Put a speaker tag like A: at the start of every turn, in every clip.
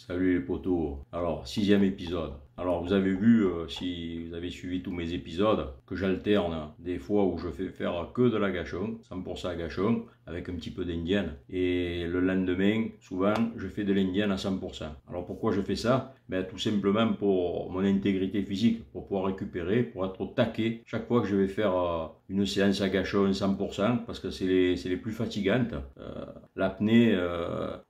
A: Salut les potos. Alors, sixième épisode. Alors, vous avez vu, si vous avez suivi tous mes épisodes, que j'alterne des fois où je fais faire que de l'agachon, 100% agachon, avec un petit peu d'indienne. Et le lendemain, souvent, je fais de l'indienne à 100%. Alors, pourquoi je fais ça? Ben, tout simplement pour mon intégrité physique, pour pouvoir récupérer, pour être au taquet. Chaque fois que je vais faire une séance agachon 100%, parce que c'est les plus fatigantes. L'apnée,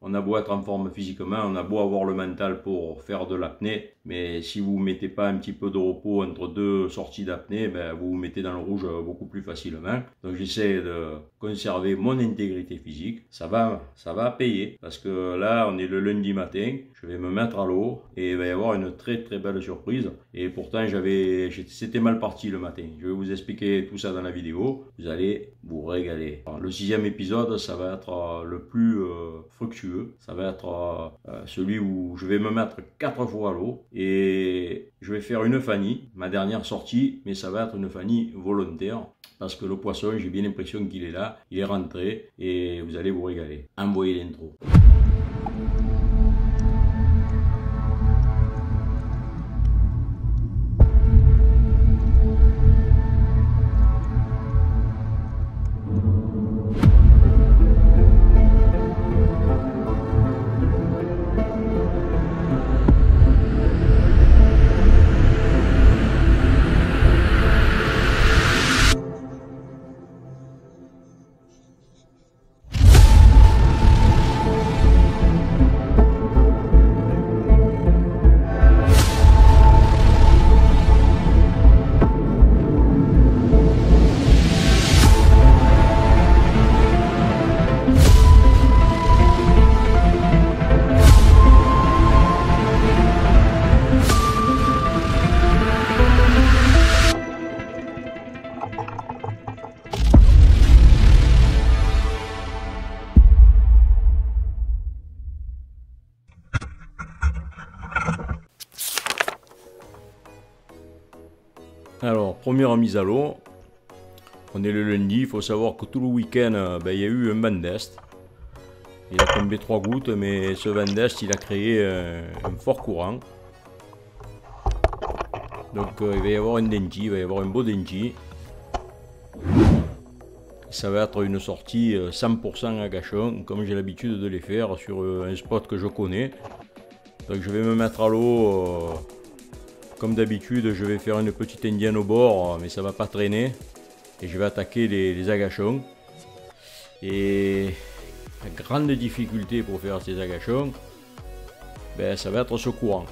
A: on a beau être en forme physiquement, on a beau avoir le mental pour faire de l'apnée, mais si vous ne mettez pas un petit peu de repos entre deux sorties d'apnée, ben vous vous mettez dans le rouge beaucoup plus facilement. Donc j'essaie de conserver mon intégrité physique. Ça va payer, parce que là on est le lundi matin, je vais me mettre à l'eau et il va y avoir une très très belle surprise. Et pourtant c'était mal parti le matin. Je vais vous expliquer tout ça dans la vidéo. Vous allez vous régaler. Alors, le sixième épisode, ça va être le plus fructueux. Ça va être celui où je vais me mettre 4 fois à l'eau et je vais faire une fanny, ma dernière sortie, mais ça va être une fanny volontaire parce que le poisson, j'ai bien l'impression qu'il est là, il est rentré et vous allez vous régaler. Envoyez l'intro. Alors, première mise à l'eau, on est le lundi, il faut savoir que tout le week-end, il y a eu un vent d'est. Il a tombé 3 gouttes, mais ce vent d'est, il a créé un fort courant. Donc il va y avoir un denji, il va y avoir un beau denji. Ça va être une sortie 100% agachon, comme j'ai l'habitude de les faire sur un spot que je connais. Donc je vais me mettre à l'eau. Comme d'habitude, je vais faire une petite indienne au bord, mais ça va pas traîner. Et je vais attaquer les agachons. Et la grande difficulté pour faire ces agachons, ça va être ce courant.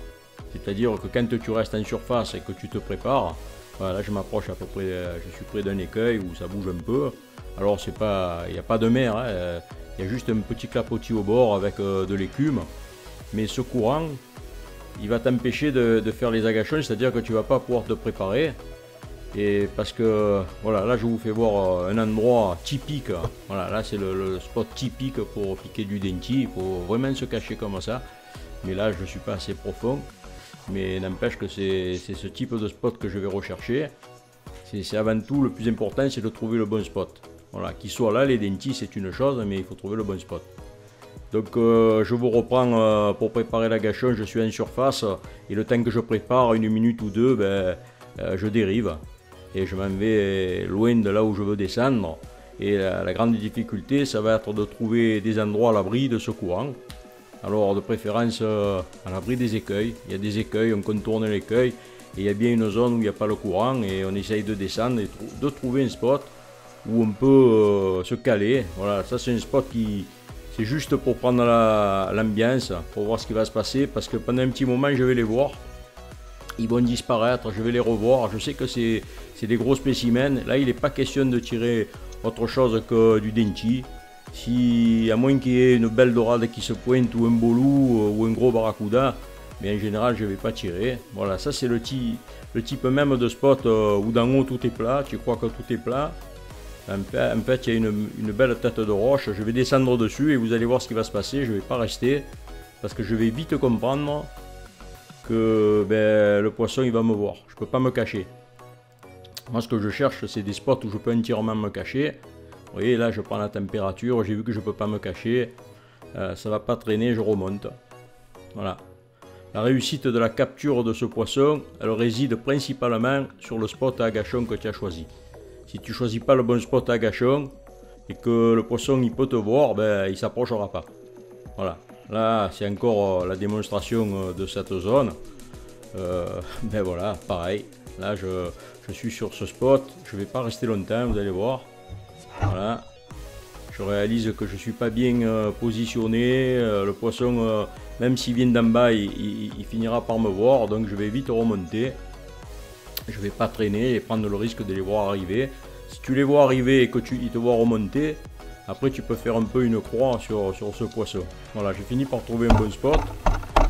A: C'est-à-dire que quand tu restes en surface et que tu te prépares, voilà, là je m'approche à peu près, je suis près d'un écueil où ça bouge un peu. Alors il n'y a pas de mer, hein, il y a juste un petit clapotis au bord avec de l'écume. Mais ce courant, il va t'empêcher de faire les agachons, c'est-à-dire que tu vas pas pouvoir te préparer. Et parce que, voilà, là je vous fais voir un endroit typique. Voilà, là c'est le spot typique pour piquer du denji. Il faut vraiment se cacher comme ça. Mais là je ne suis pas assez profond. Mais n'empêche que c'est ce type de spot que je vais rechercher. C'est avant tout, le plus important, c'est de trouver le bon spot. Voilà, qu'il soit là, les denji c'est une chose, mais il faut trouver le bon spot. Donc je vous reprends pour préparer l'agachon, je suis en surface et le temps que je prépare, une minute ou deux, je dérive et je m'en vais loin de là où je veux descendre. Et la grande difficulté, ça va être de trouver des endroits à l'abri de ce courant. Alors de préférence à l'abri des écueils. Il y a des écueils, on contourne l'écueil et il y a bien une zone où il n'y a pas le courant et on essaye de descendre et de trouver un spot où on peut se caler. Voilà, ça c'est un spot qui... C'est juste pour prendre l'ambiance, pour voir ce qui va se passer, parce que pendant un petit moment, je vais les voir. Ils vont disparaître, je vais les revoir. Je sais que c'est des gros spécimens. Là, il n'est pas question de tirer autre chose que du denji. Si, à moins qu'il y ait une belle dorade qui se pointe, ou un bolou, ou un gros barracuda, mais en général, je ne vais pas tirer. Voilà, ça c'est le type même de spot où d'en haut tout est plat, tu crois que tout est plat. En fait, il y a une belle tête de roche, je vais descendre dessus et vous allez voir ce qui va se passer, je ne vais pas rester, parce que je vais vite comprendre que le poisson il va me voir, je ne peux pas me cacher. Moi ce que je cherche c'est des spots où je peux entièrement me cacher. Vous voyez là je prends la température, j'ai vu que je ne peux pas me cacher, ça ne va pas traîner, je remonte. Voilà, La réussite de la capture de ce poisson, elle réside principalement sur le spot à agachon que tu as choisi. Si tu ne choisis pas le bon spot à agachon et que le poisson il peut te voir, ben, il ne s'approchera pas. Voilà, là c'est encore la démonstration de cette zone. Ben voilà, pareil, là je suis sur ce spot, je ne vais pas rester longtemps, vous allez voir. Voilà, je réalise que je ne suis pas bien positionné, le poisson, même s'il vient d'en bas, il finira par me voir, donc je vais vite remonter. Je ne vais pas traîner et prendre le risque de les voir arriver. Si tu les vois arriver et que ils te voient remonter, après tu peux faire un peu une croix sur ce poisson. Voilà, j'ai fini par trouver un bon spot.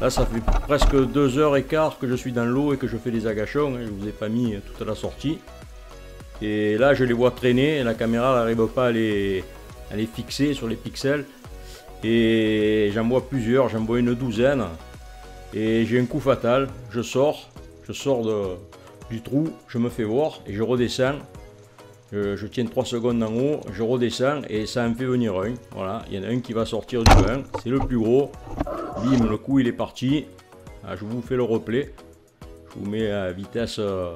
A: Là ça fait presque 2h15 que je suis dans l'eau et que je fais des agachons. Je ne vous ai pas mis toute la sortie. Et là je les vois traîner, la caméra n'arrive pas à les fixer sur les pixels. Et j'en vois plusieurs, j'en vois une douzaine. Et j'ai un coup fatal, je sors du trou, je me fais voir et je redescends. Je tiens 3 secondes en haut, je redescends et ça en fait venir un. Voilà, il y en a un qui va sortir du bain, c'est le plus gros. Bim, le coup il est parti. Ah, je vous fais le replay. Je vous mets à vitesse au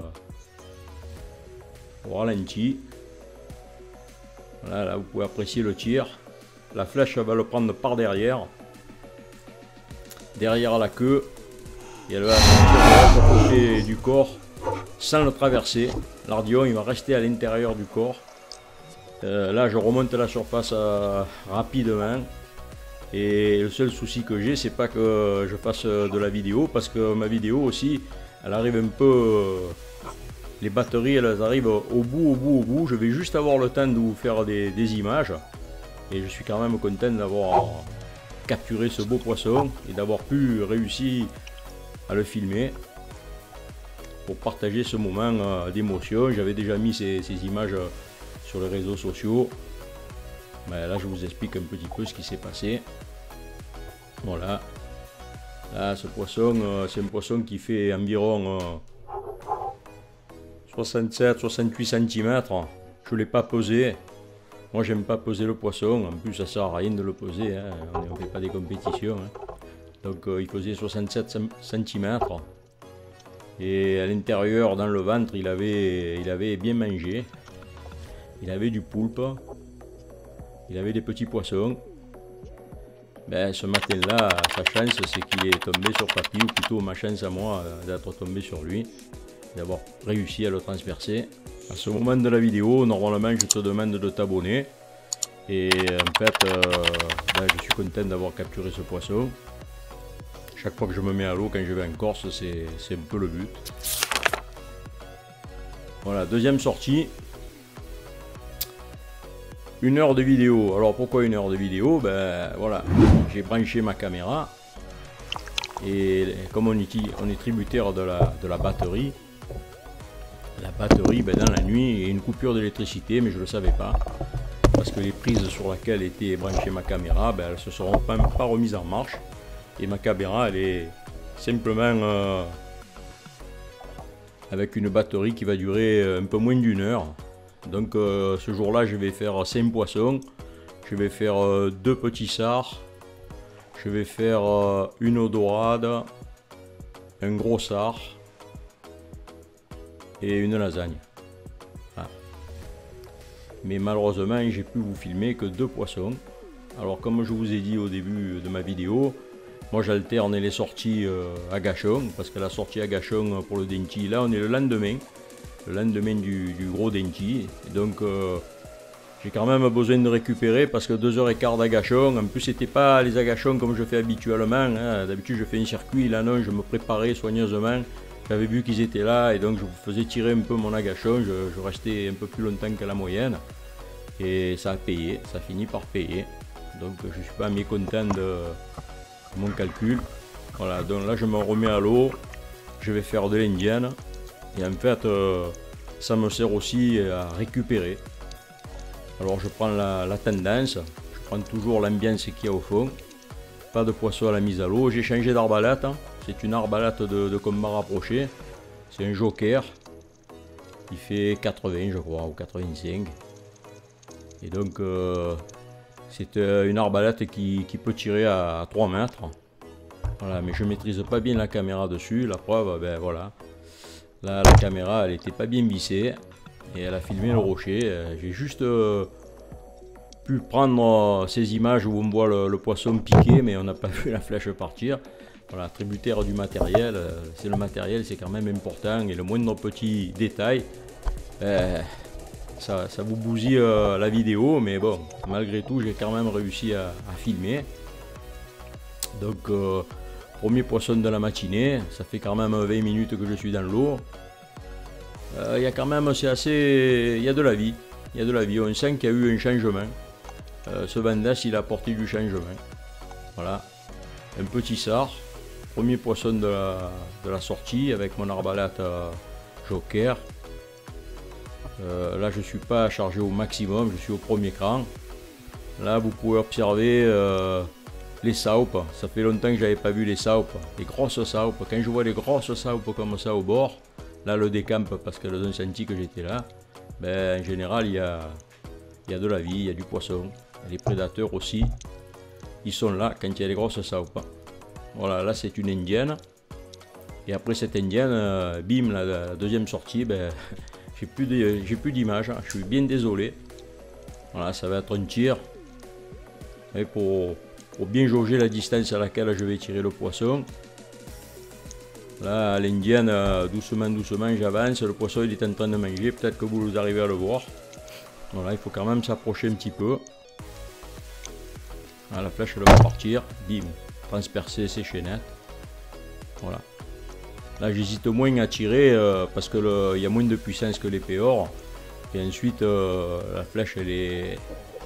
A: ralenti. Voilà, là vous pouvez apprécier le tir. La flèche va le prendre par derrière la queue. Et elle va sortir de l'autre côté du corps sans le traverser. L'ardillon il va rester à l'intérieur du corps. Là je remonte la surface rapidement. Et le seul souci que j'ai, c'est pas que je fasse de la vidéo, parce que ma vidéo aussi, elle arrive un peu... les batteries elles arrivent au bout. Je vais juste avoir le temps de vous faire des images. Et je suis quand même content d'avoir capturé ce beau poisson et d'avoir pu réussir à le filmer pour partager ce moment d'émotion. J'avais déjà mis ces images sur les réseaux sociaux. Mais là je vous explique un petit peu ce qui s'est passé. Voilà. Là ce poisson, c'est un poisson qui fait environ 67-68 cm. Je ne l'ai pas pesé. Moi j'aime pas peser le poisson. En plus ça sert à rien de le peser. Hein. On ne fait pas des compétitions. Hein. Donc il faisait 67 cm. Et à l'intérieur, dans le ventre, il avait bien mangé. Il avait du poulpe. Il avait des petits poissons. Ben, ce matin-là, sa chance, c'est qu'il est tombé sur papy, ou plutôt ma chance à moi d'être tombé sur lui, d'avoir réussi à le transpercer. À ce moment de la vidéo, normalement, je te demande de t'abonner. Et en fait, ben, je suis content d'avoir capturé ce poisson. Chaque fois que je me mets à l'eau, quand je vais en Corse, c'est un peu le but. Voilà, deuxième sortie. 1 heure de vidéo. Alors pourquoi 1 heure de vidéo? Ben voilà, j'ai branché ma caméra. Et comme on est tributaire de la batterie, ben dans la nuit, il y a une coupure d'électricité, mais je ne le savais pas. Parce que les prises sur lesquelles était branchée ma caméra, ben, elles ne se seront pas remises en marche. Et ma caméra, elle est simplement avec une batterie qui va durer un peu moins d'1 heure. Donc ce jour-là, je vais faire 5 poissons. Je vais faire 2 petits sards. Je vais faire une eau dorade, un gros sard et une lasagne. Voilà. Mais malheureusement, j'ai pu vous filmer que 2 poissons. Alors comme je vous ai dit au début de ma vidéo, moi j'alterne les sorties à gachon, parce que la sortie à gachon pour le dentis, là on est le lendemain du gros dentis. Donc j'ai quand même besoin de récupérer, parce que 2h15 d'agachon, en plus c'était pas les agachons comme je fais habituellement, hein. D'habitude je fais un circuit, là non, je me préparais soigneusement, j'avais vu qu'ils étaient là et donc je faisais tirer un peu mon agachon, je restais un peu plus longtemps que la moyenne et ça a payé, ça finit par payer. Donc je suis pas mécontent de mon calcul. Voilà, donc là je me remets à l'eau, je vais faire de l'indienne et en fait ça me sert aussi à récupérer. Alors je prends la tendance, je prends toujours l'ambiance qu'il y a au fond, pas de poisson à la mise à l'eau. J'ai changé d'arbalète, hein. C'est une arbalète de combat rapproché, c'est un joker, il fait 80 je crois ou 85 et donc c'est une arbalète qui peut tirer à 3 mètres. Voilà, mais je maîtrise pas bien la caméra dessus. La preuve, ben voilà. Là, la caméra, elle était pas bien vissée. Et elle a filmé le rocher. J'ai juste pu prendre ces images où on voit le poisson piquer, mais on n'a pas vu la flèche partir. Voilà, tributaire du matériel. C'est le matériel, c'est quand même important. Et le moindre petit détail, ça vous bousille la vidéo. Mais bon, malgré tout, j'ai quand même réussi à filmer. Donc, premier poisson de la matinée. Ça fait quand même 20 minutes que je suis dans l'eau. Il y a quand même, c'est assez... Il y a de la vie. Il y a de la vie. On sent qu'il y a eu un changement. Ce Vandas, il a apporté du changement. Voilà. Un petit sard. Premier poisson de la sortie avec mon arbalète Joker. Là, je ne suis pas chargé au maximum. Je suis au premier cran. Là, vous pouvez observer les saupes. Ça fait longtemps que je n'avais pas vu les saupes. Les grosses saupes. Quand je vois les grosses saupes comme ça au bord, là, le décampe parce qu'elles ont senti que j'étais là. Ben, en général, il y a de la vie, il y a du poisson. Les prédateurs aussi, ils sont là quand il y a les grosses saupes. Voilà, là c'est une indienne. Et après cette indienne, bim, la deuxième sortie, ben, j'ai plus d'image. Je suis bien désolé. Voilà, ça va être un tir. Et pour bien jauger la distance à laquelle je vais tirer le poisson. Là, l'indienne, doucement, j'avance. Le poisson il est en train de manger. Peut-être que vous arrivez à le voir. Voilà, il faut quand même s'approcher un petit peu. Ah, la flèche elle va partir, bim, transpercer ses chaînettes. Voilà. Là j'hésite moins à tirer parce que il y a moins de puissance que l'épée or. Et ensuite la flèche elle est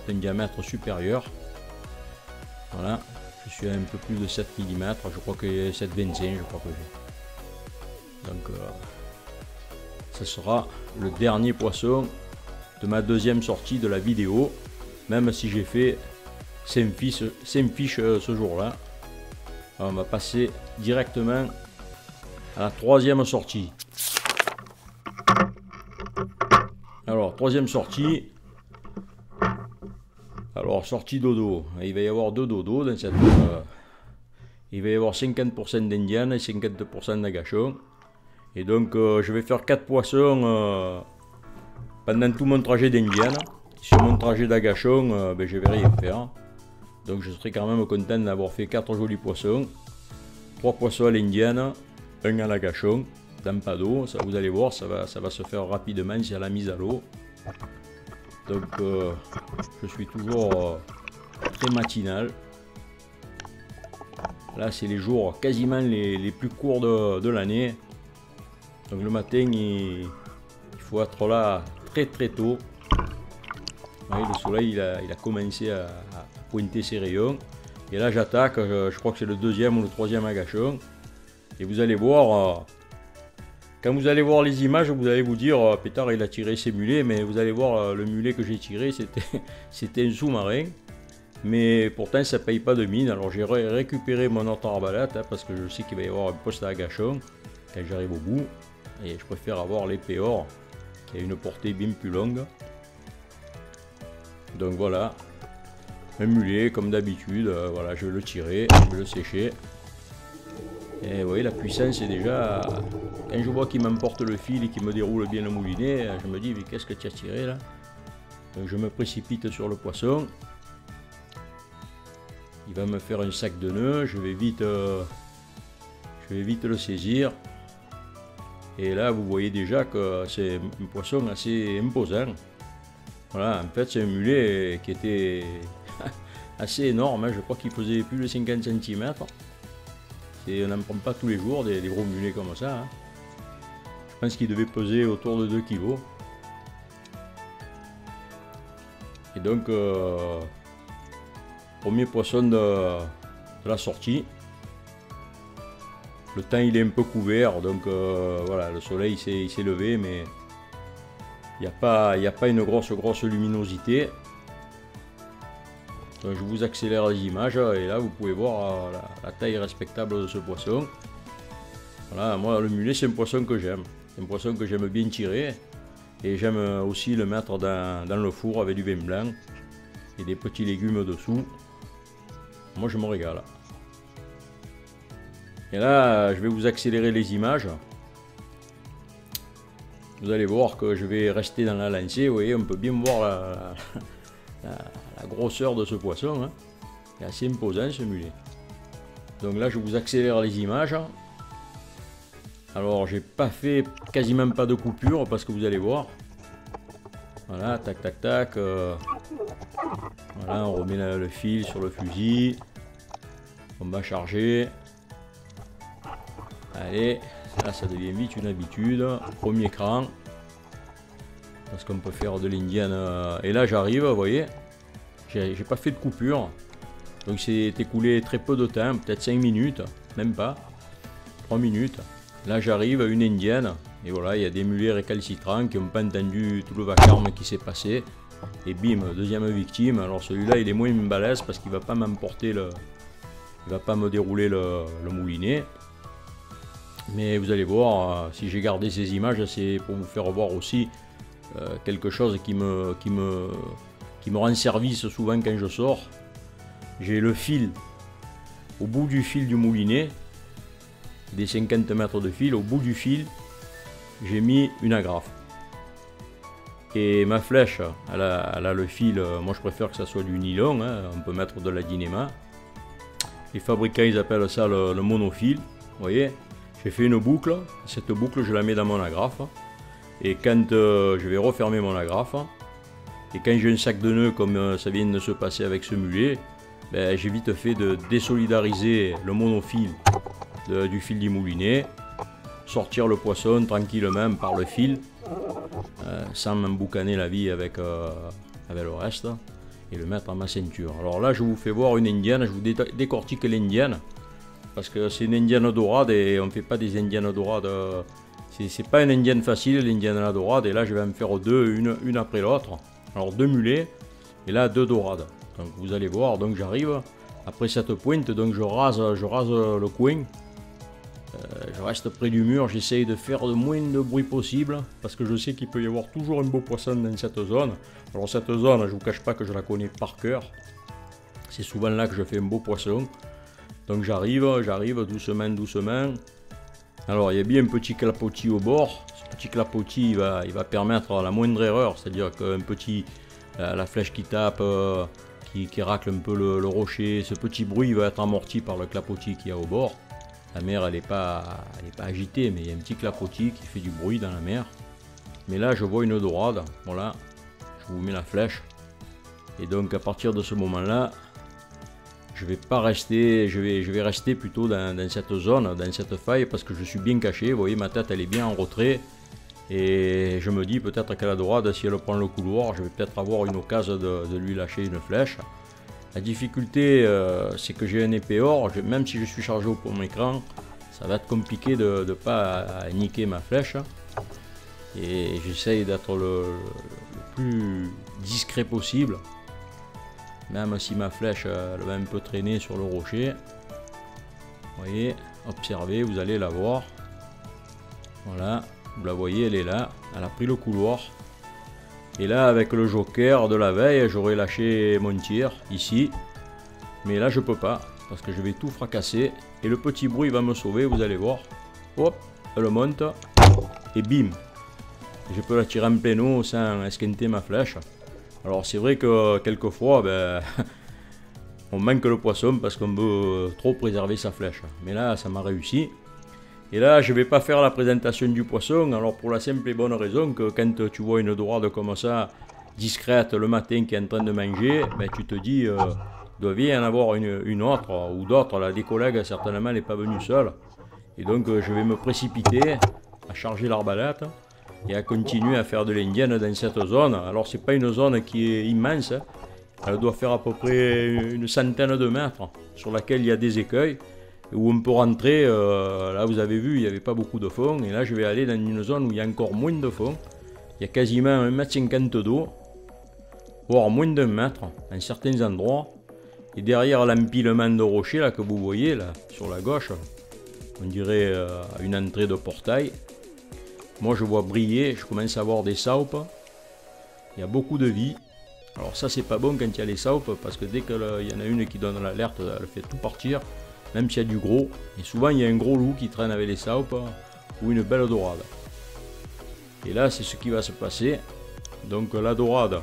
A: d'un diamètre supérieur. Voilà. Je suis à un peu plus de 7 mm, je crois que 7,25 je crois que j'ai. Donc ce sera le dernier poisson de ma deuxième sortie de la vidéo. Même si j'ai fait 5 fiches ce jour-là. On va passer directement à la troisième sortie. Alors, troisième sortie. Alors, sortie dodo. Il va y avoir deux dodos dans cette... il va y avoir 50% d'indienne et 50% d'agachon. Et donc, je vais faire 4 poissons pendant tout mon trajet d'indienne. Sur mon trajet d'agachon, ben, je vais rien faire. Donc je serai quand même content d'avoir fait 4 jolis poissons. 3 poissons à l'indienne, 1 à l'agachon, dans pas d'eau. Ça, vous allez voir, ça va se faire rapidement, c'est à la mise à l'eau. Donc je suis toujours très matinal. Là c'est les jours quasiment les plus courts de l'année. Donc le matin il faut être là très tôt. Oui, le soleil il a commencé à pointer ses rayons. Et là j'attaque, je crois que c'est le deuxième ou le troisième agachon. Et vous allez voir, quand vous allez voir les images, vous allez vous dire, Pétard il a tiré ses mulets, mais vous allez voir le mulet que j'ai tiré, c'était un sous-marin. Mais pourtant ça paye pas de mine, alors j'ai récupéré mon autre arbalète, parce que je sais qu'il va y avoir un poste à agachon quand j'arrive au bout. Et je préfère avoir l'épée or, qui a une portée bien plus longue. Donc voilà, un mulet comme d'habitude, voilà, je vais le tirer, je vais le sécher. Et vous voyez la puissance est déjà, quand je vois qu'il m'emporte le fil et qu'il me déroule bien le moulinet, je me dis mais qu'est-ce que tu as tiré là? Donc je me précipite sur le poisson. Il va me faire un sac de nœuds, je vais vite le saisir. Et là vous voyez déjà que c'est un poisson assez imposant. Voilà, en fait c'est un mulet qui était assez énorme, hein. Je crois qu'il faisait plus de 50 cm. Et on n'en prend pas tous les jours des gros mulets comme ça, hein. Je pense qu'il devait peser autour de 2 kg. Et donc, premier poisson de la sortie. Le temps il est un peu couvert, donc voilà, le soleil s'est levé, mais il n'y a pas une grosse luminosité. Donc, je vous accélère les images et là vous pouvez voir la taille respectable de ce poisson. Voilà, moi le mulet c'est un poisson que j'aime. C'est un poisson que j'aime bien tirer. Et j'aime aussi le mettre dans le four avec du vin blanc et des petits légumes dessous. Moi je me régale. Et là, je vais vous accélérer les images. Vous allez voir que je vais rester dans la lancée. Vous voyez, on peut bien voir la grosseur de ce poisson. Hein. C'est assez imposant ce mulet. Donc là, je vous accélère les images. Alors, j'ai pas fait quasiment pas de coupure parce que vous allez voir. Voilà, tac, tac, tac. Voilà, on remet le fil sur le fusil. On va charger. Allez, là, ça devient vite une habitude. Premier cran. Parce qu'on peut faire de l'indienne. Et là, j'arrive, vous voyez. J'ai pas fait de coupure. Donc, c'est écoulé très peu de temps, peut-être 5 minutes, même pas. 3 minutes. Là j'arrive à une indienne et voilà, il y a des mulets récalcitrants qui n'ont pas entendu tout le vacarme qui s'est passé. Et bim, deuxième victime. Alors celui-là il est moins balèze parce qu'il va pas m'emporter il va pas me dérouler le moulinet. Mais vous allez voir, si j'ai gardé ces images, c'est pour vous faire voir aussi quelque chose qui me rend service souvent quand je sors. J'ai le fil, au bout du fil du moulinet, des 50 mètres de fil, au bout du fil, j'ai mis une agrafe. Et ma flèche, elle a le fil, moi je préfère que ça soit du nylon, hein, on peut mettre de la dynéma. Les fabricants ils appellent ça le monofil, vous voyez. J'ai fait une boucle, cette boucle je la mets dans mon agrafe. Et quand je vais refermer mon agrafe, et quand j'ai un sac de nœuds comme ça vient de se passer avec ce mulet, ben, j'ai vite fait de désolidariser le monofil du fil du moulinet, sortir le poisson tranquillement par le fil, sans m'emboucaner la vie avec le reste, et le mettre à ma ceinture. Alors là je vous fais voir une indienne, je vous décortique l'indienne, parce que c'est une indienne dorade et on ne fait pas des indiennes dorades, c'est pas une indienne facile l'indienne à la dorade, et là je vais en faire deux, une après l'autre. Alors deux mulets, et là deux dorades. Donc vous allez voir, donc j'arrive après cette pointe, donc je rase le coin. Je reste près du mur, j'essaye de faire le moins de bruit possible parce que je sais qu'il peut y avoir toujours un beau poisson dans cette zone. Alors cette zone, je ne vous cache pas que je la connais par cœur. C'est souvent là que je fais un beau poisson. Donc j'arrive doucement, doucement. Alors il y a bien un petit clapotis au bord. Ce petit clapotis il va permettre la moindre erreur, c'est-à-dire qu'un petit, la flèche qui tape, qui racle un peu le rocher, ce petit bruit va être amorti par le clapotis qu'il y a au bord. La mer elle n'est pas agitée, mais il y a un petit clapotis qui fait du bruit dans la mer. Mais là je vois une dorade, voilà, je vous mets la flèche. Et donc à partir de ce moment là, je vais pas rester, je vais rester plutôt dans cette zone, dans cette faille, parce que je suis bien caché. Vous voyez ma tête elle est bien en retrait. Et je me dis peut-être qu'à la dorade, si elle prend le couloir, je vais peut-être avoir une occasion de lui lâcher une flèche. La difficulté, c'est que j'ai un épée or, même si je suis chargé au premier écran, ça va être compliqué de ne pas niquer ma flèche. Et j'essaye d'être le plus discret possible, même si ma flèche elle va un peu traîner sur le rocher. Vous voyez, observez, vous allez la voir. Voilà, vous la voyez, elle est là, elle a pris le couloir. Et là, avec le joker de la veille, j'aurais lâché mon tir ici. Mais là, je peux pas, parce que je vais tout fracasser. Et le petit bruit va me sauver, vous allez voir. Hop, elle monte. Et bim. Je peux la tirer en plein eau sans esquinter ma flèche. Alors, c'est vrai que quelquefois, ben, on manque le poisson parce qu'on veut trop préserver sa flèche. Mais là, ça m'a réussi. Et là, je ne vais pas faire la présentation du poisson, alors pour la simple et bonne raison que quand tu vois une dorade comme ça, discrète le matin qui est en train de manger, ben, tu te dis, il doit bien y en avoir une autre ou d'autres. Là, des collègues, certainement, n'est pas venu seul. Et donc, je vais me précipiter à charger l'arbalète et à continuer à faire de l'indienne dans cette zone. Alors, ce n'est pas une zone qui est immense, hein. Elle doit faire à peu près une centaine de mètres, sur laquelle il y a des écueils. Où on peut rentrer, là vous avez vu, il n'y avait pas beaucoup de fond, et là je vais aller dans une zone où il y a encore moins de fond. Il y a quasiment 1,50 m d'eau, voire moins d'1 mètre, dans certains endroits. Et derrière l'empilement de rochers là, que vous voyez, là, sur la gauche, on dirait une entrée de portail. Moi je vois briller, je commence à voir des saupes. Il y a beaucoup de vie. Alors ça c'est pas bon quand il y a les saupes, parce que dès qu'il y en a une qui donne l'alerte, elle fait tout partir. même s'il y a du gros. Et souvent il y a un gros loup qui traîne avec les saupes ou une belle dorade. Et là c'est ce qui va se passer. Donc la dorade,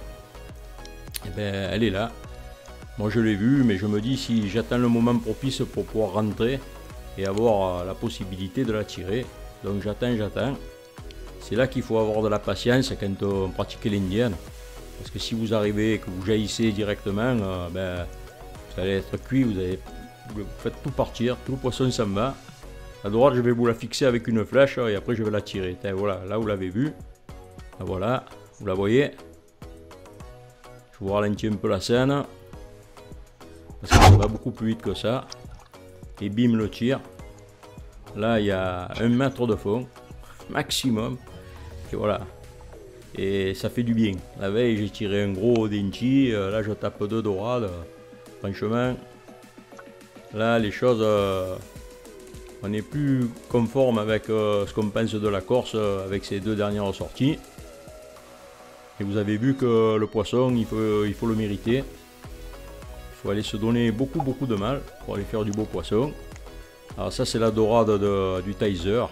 A: eh ben, elle est là. Moi je l'ai vue, mais je me dis si j'attends le moment propice pour pouvoir rentrer et avoir la possibilité de la tirer. Donc j'attends. C'est là qu'il faut avoir de la patience quand on pratique l'indienne. Parce que si vous arrivez et que vous jaillissez directement, ben, vous allez être cuit, vous faites tout partir, tout le poisson s'en va. La dorade, je vais vous la fixer avec une flèche et après je vais la tirer. Et voilà, là vous l'avez vu. Voilà, vous la voyez. Je vous ralentis un peu la scène. Parce que ça va beaucoup plus vite que ça. Et bim, le tir. Là, il y a 1 mètre de fond, maximum. Et voilà. Et ça fait du bien. La veille, j'ai tiré un gros denchi. Là, je tape 2 dorades. Franchement, là, les choses, on est plus conforme avec ce qu'on pense de la Corse avec ces 2 dernières sorties. Et vous avez vu que le poisson, il faut le mériter. Il faut aller se donner beaucoup de mal pour aller faire du beau poisson. Alors ça c'est la dorade du Taiser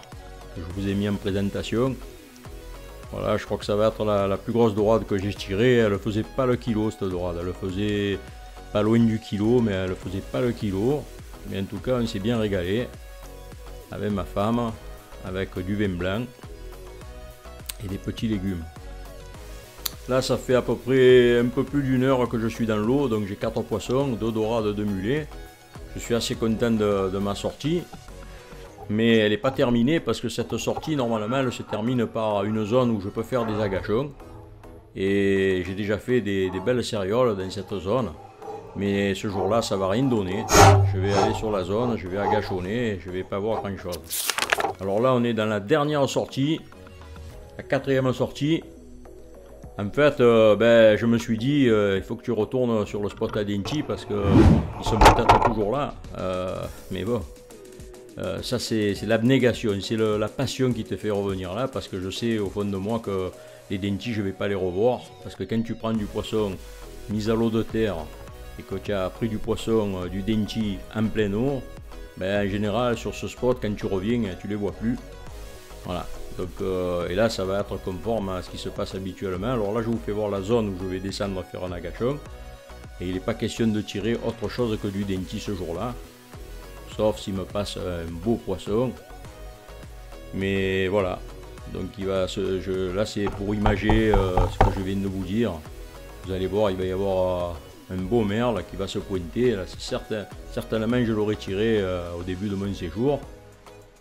A: que je vous ai mis en présentation. Voilà, je crois que ça va être la plus grosse dorade que j'ai tirée. Elle ne faisait pas le kilo cette dorade, elle faisait pas loin du kilo, mais elle ne faisait pas le kilo. Mais en tout cas on s'est bien régalé avec ma femme, avec du vin blanc et des petits légumes. Là ça fait à peu près un peu plus d'1 heure que je suis dans l'eau, donc j'ai 4 poissons, 2 dorades, 2 mulets. Je suis assez content de ma sortie, mais elle n'est pas terminée parce que cette sortie normalement elle se termine par une zone où je peux faire des agachons. Et j'ai déjà fait des belles cérioles dans cette zone, mais ce jour-là ça va rien donner. Je vais aller sur la zone, je vais agachonner et je vais pas voir grand chose. Alors là on est dans la dernière sortie, la 4e sortie. En fait, je me suis dit, il faut que tu retournes sur le spot à denchi parce qu'ils sont peut-être toujours là. Mais bon, ça c'est l'abnégation, c'est la passion qui te fait revenir là parce que je sais au fond de moi que les denchi, je ne vais pas les revoir. Parce que quand tu prends du poisson mis à l'eau de terre et que tu as pris du poisson, du denchi en pleine eau, en général sur ce spot, quand tu reviens, tu ne les vois plus. Voilà. Donc, et là ça va être conforme à ce qui se passe habituellement. Alors là je vous fais voir la zone où je vais descendre faire un agachon. Et il n'est pas question de tirer autre chose que du denchi ce jour là. Sauf s'il me passe un beau poisson. Mais voilà. Donc là c'est pour imager ce que je viens de vous dire. Vous allez voir, il va y avoir un beau merle qui va se pointer. Là, certainement je l'aurais tiré au début de mon séjour.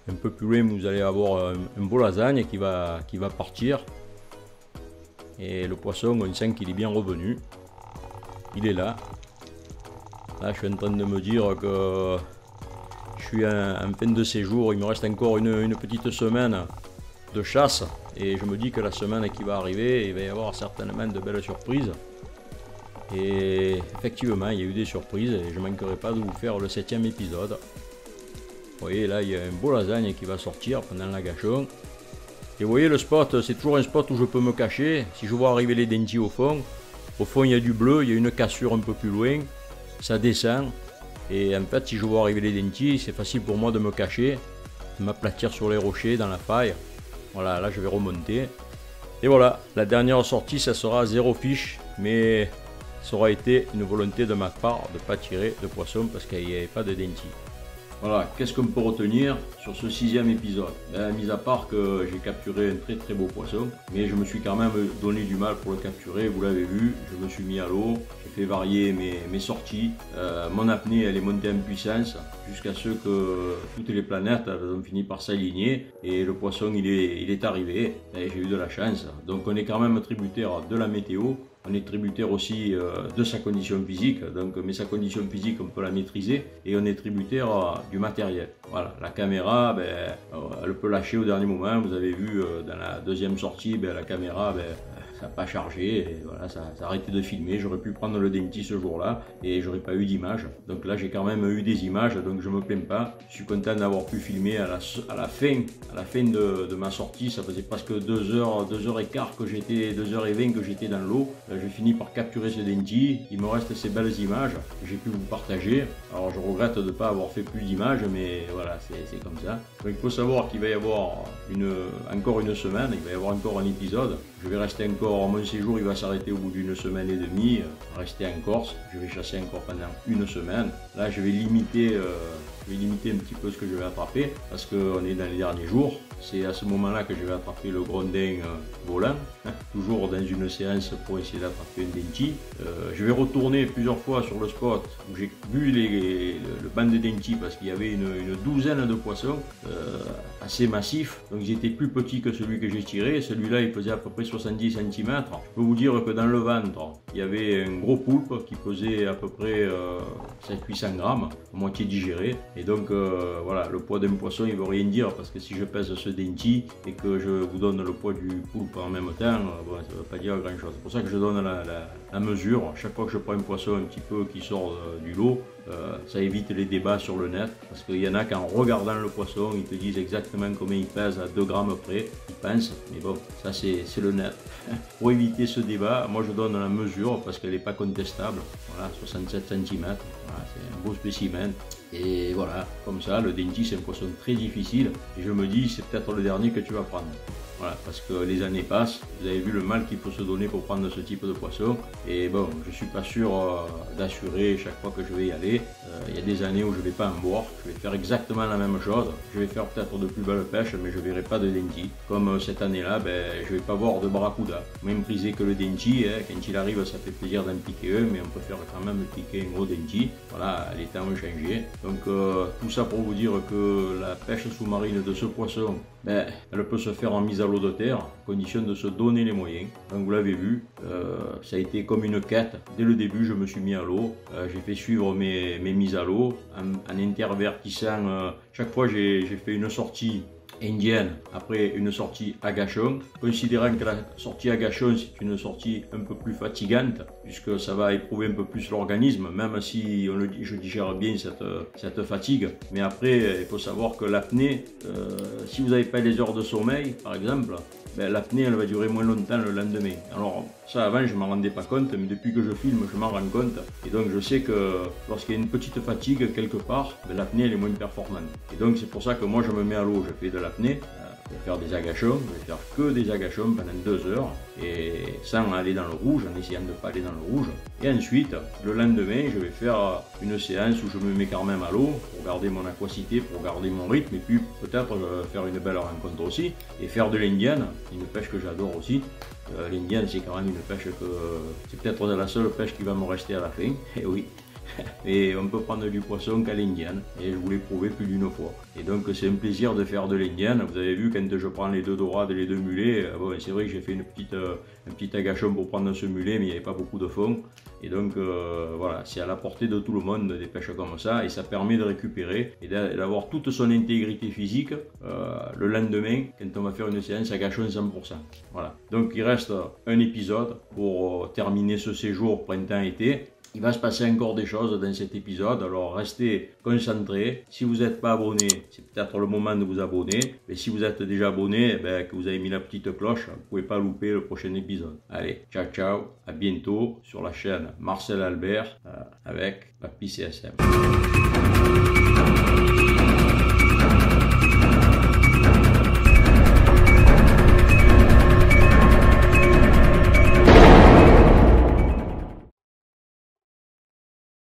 A: Un peu plus loin, vous allez avoir un beau lasagne qui va partir. Et le poisson, on sent qu'il est bien revenu. Il est là. Là, je suis en train de me dire que je suis en fin de séjour. Il me reste encore une petite semaine de chasse. Et je me dis que la semaine qui va arriver, il va y avoir certainement de belles surprises. Et effectivement, il y a eu des surprises. Et je ne manquerai pas de vous faire le 7e épisode. Vous voyez là il y a un beau lasagne qui va sortir pendant l'agachon. Et vous voyez le spot, c'est toujours un spot où je peux me cacher. Si je vois arriver les denchi au fond il y a du bleu, il y a une cassure un peu plus loin. Ça descend. Et en fait si je vois arriver les denchi, c'est facile pour moi de me cacher, de m'aplatir sur les rochers dans la faille. Voilà, là je vais remonter. Et voilà, la dernière sortie ça sera 0 fiche. Mais ça aura été une volonté de ma part de ne pas tirer de poisson parce qu'il n'y avait pas de denchi. Voilà, qu'est-ce qu'on peut retenir sur ce 6e épisode? Mis à part que j'ai capturé un très beau poisson, mais je me suis quand même donné du mal pour le capturer, vous l'avez vu, je me suis mis à l'eau, j'ai fait varier mes sorties, mon apnée elle est montée en puissance jusqu'à ce que toutes les planètes elles ont fini par s'aligner et le poisson il est arrivé et j'ai eu de la chance. Donc on est quand même tributaire de la météo. On est tributaire aussi de sa condition physique, mais sa condition physique on peut la maîtriser et on est tributaire du matériel. Voilà, la caméra, elle peut lâcher au dernier moment. Vous avez vu dans la 2e sortie, la caméra, ça n'a pas chargé, et voilà, ça a arrêté de filmer. J'aurais pu prendre le Denty ce jour-là et j'aurais pas eu d'image. Donc là, j'ai quand même eu des images, donc je me plains pas. Je suis content d'avoir pu filmer à la fin de ma sortie. Ça faisait presque 2h15 que j'étais, 2h20 que j'étais dans l'eau. J'ai fini par capturer ce Denty. Il me reste ces belles images que j'ai pu vous partager. Alors je regrette de ne pas avoir fait plus d'images, mais voilà, c'est comme ça. Donc il faut savoir qu'il va y avoir encore une semaine, il va y avoir encore un épisode. Je vais rester encore, mon séjour il va s'arrêter au bout d'une semaine et demie, rester en Corse. Je vais chasser encore pendant une semaine. Là je vais limiter un petit peu ce que je vais attraper parce qu'on est dans les derniers jours. C'est à ce moment-là que je vais attraper le grondin volant, toujours dans une séance pour essayer d'attraper un Denty. Je vais retourner plusieurs fois sur le spot où j'ai vu le banc de Denty parce qu'il y avait une douzaine de poissons assez massifs. Donc ils étaient plus petits que celui que j'ai tiré. Celui-là il pesait à peu près 70 cm. Je peux vous dire que dans le ventre, il y avait un gros poulpe qui pesait à peu près 700-800 grammes, à moitié digéré. Et donc voilà, le poids d'un poisson il veut rien dire parce que si je pèse ce Denty et que je vous donne le poids du poulpe en même temps, bon, ça ne veut pas dire grand chose. C'est pour ça que je donne la mesure. Chaque fois que je prends un poisson un petit peu qui sort du lot, ça évite les débats sur le net parce qu'il y en a qu'en regardant le poisson, ils te disent exactement combien il pèse à 2 grammes près. Ils pensent, mais bon, ça c'est le net. Pour éviter ce débat, moi je donne la mesure parce qu'elle n'est pas contestable. Voilà, 67 cm, voilà, c'est un beau spécimen. Et voilà, comme ça, le Denty c'est un poisson très difficile et je me dis c'est peut-être le dernier que tu vas prendre. Voilà, parce que les années passent, vous avez vu le mal qu'il faut se donner pour prendre ce type de poisson. Et bon, je ne suis pas sûr d'assurer chaque fois que je vais y aller. Il y a des années où je ne vais pas en boire, je vais faire exactement la même chose. Je vais faire peut-être de plus belles pêches, mais je ne verrai pas de Denty. Comme cette année-là, je ne vais pas voir de barracuda. Même prisé que le Denty, quand il arrive, ça fait plaisir d'en piquer un, mais on préfère quand même piquer un gros Denty. Voilà, les temps ont changé. Donc tout ça pour vous dire que la pêche sous-marine de ce poisson, elle peut se faire en mise à l'eau de terre, à condition de se donner les moyens. Donc vous l'avez vu, ça a été comme une quête. Dès le début, je me suis mis à l'eau. J'ai fait suivre mes mises à l'eau en intervertissant. Chaque fois, j'ai fait une sortie indienne, après une sortie à gâchon, considérant que la sortie à gâchon c'est une sortie un peu plus fatigante puisque ça va éprouver un peu plus l'organisme, même si je digère bien cette fatigue. Mais après il faut savoir que l'apnée, si vous n'avez pas les heures de sommeil par exemple, l'apnée elle va durer moins longtemps le lendemain. Alors ça avant je ne m'en rendais pas compte, mais depuis que je filme je m'en rends compte. Et donc je sais que lorsqu'il y a une petite fatigue quelque part, l'apnée elle est moins performante. Et donc c'est pour ça que moi je me mets à l'eau, je fais de l'apnée. Je vais faire des agachons, je vais faire que des agachons pendant 2 heures et sans aller dans le rouge, en essayant de ne pas aller dans le rouge. Et ensuite, le lendemain, je vais faire une séance où je me mets quand même à l'eau pour garder mon aquacité, pour garder mon rythme et puis peut-être faire une belle rencontre aussi et faire de l'indienne, une pêche que j'adore aussi. L'indienne, c'est quand même une pêche que c'est peut-être la seule pêche qui va me rester à la fin. Et oui. Et on peut prendre du poisson qu'à l'indienne, et je vous l'ai prouvé plus d'une fois. Et donc c'est un plaisir de faire de l'indienne. Vous avez vu quand je prends les 2 dorades et les 2 mulets, bon, c'est vrai que j'ai fait un petit agachon pour prendre ce mulet, mais il n'y avait pas beaucoup de fond. Et donc voilà, c'est à la portée de tout le monde des pêches comme ça, et ça permet de récupérer et d'avoir toute son intégrité physique le lendemain quand on va faire une séance agachon 100%. Voilà. Donc il reste un épisode pour terminer ce séjour printemps-été. Il va se passer encore des choses dans cet épisode, alors restez concentrés. Si vous n'êtes pas abonné, c'est peut-être le moment de vous abonner. Mais si vous êtes déjà abonné, que vous avez mis la petite cloche, vous ne pouvez pas louper le prochain épisode. Allez, ciao ciao, à bientôt sur la chaîne Marcel Albert avec Papy CSM.